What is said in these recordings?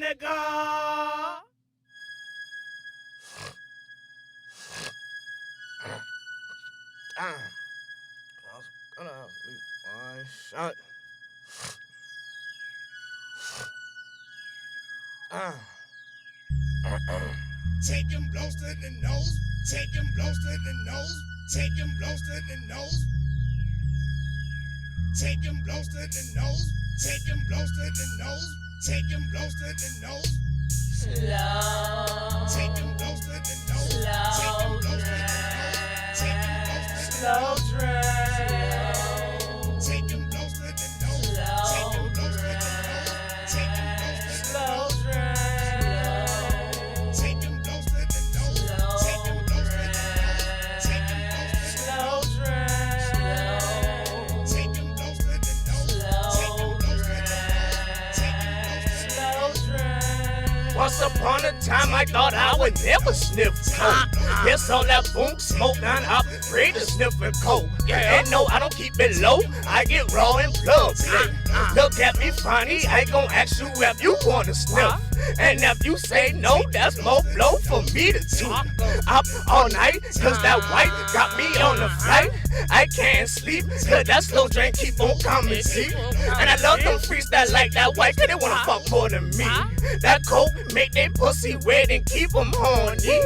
nigga. I was gonna sleep one shot. Taking blows to the nose, taking blows to the nose, taking blows to the nose, taking blows to the nose, taking blows to the nose, taking blows to the nose. Slow. Taking blows to the nose, taking blows to the nose, taking blows to the Slow nose, drain. taking blows to the nose, taking blows to the nose, taking blows to the Slow nose, drain. taking blows to the nose, taking blows to the nose, taking blows to the Slow nose, drain. taking blows to the nose, taking blows to the nose, taking blows to the Slow drain. Once upon a time, I thought I would never sniff coke. Guess all that boom smoke, and I'm afraid of sniffing coke. And no, I don't keep it low, I get raw and plugged. Look at me funny, I gon' ask you if you wanna sniff. And if you say no, that's more blow for me to do. Up all night, cause that white got me on the flight. I can't sleep, cause that slow drain keep on coming deep. And I love them freaks that like that white, cause they wanna fuck more than me. That coke make they pussy wet and keep them horny.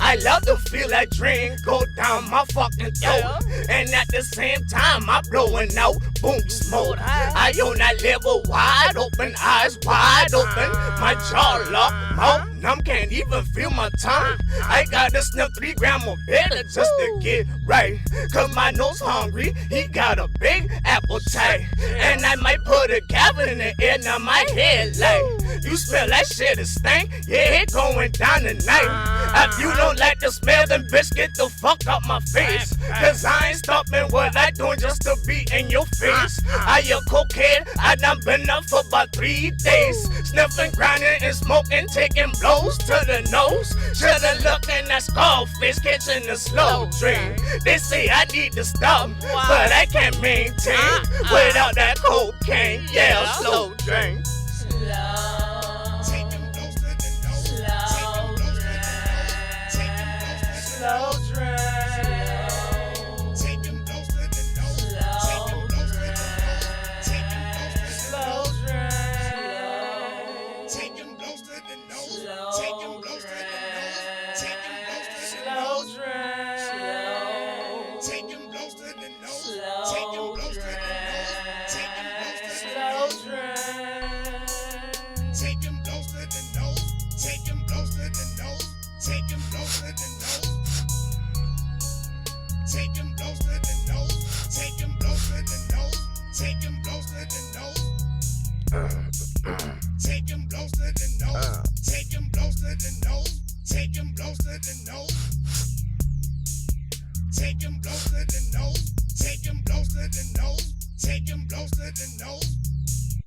I love to feel that drain go down my fucking throat. And at the same time, I'm blowing out boom smoke. I on that level wide open, eyes wide open. My jaw locked, mouth numb, can't even feel my tongue. I gotta sniff 3 grams of better just to get right. Cause my nose hungry, he got a big appetite. And I might put a gavel in the air, now my head like, you smell that shit, it stink, yeah, it going down tonight. If you don't like the smell, then bitch, get the fuck out my face. Cause I ain't stopping what I doing just to be in your face. I a cokehead, I done been up for about 3 days. Sniffing, grinding, and smoking, taking blows to the nose. Shoulda looked in that Scarface, catching the slow drain. They say I need to stop, but I can't maintain without that cocaine, yeah, slow drain. taking blows to the nose, taking blows to the nose, taking blows to the Slow drain. taking blows to the nose, taking blows to the nose, taking blows to the Slow drain. taking blows to the nose, taking blows to the nose, taking blows to the Slow nose, drain. taking blows to the nose, taking blows to the nose, taking blows to the Slow nose, drain. taking blows to the nose, taking blows to the nose, taking blows to the nose, taking blows to the nose, taking blows to the nose, taking blows to the nose. Taking blows to the nose, taking blows to the nose, taking blows to the nose, taking blows to the nose, taking blows to the nose, taking blows to the nose.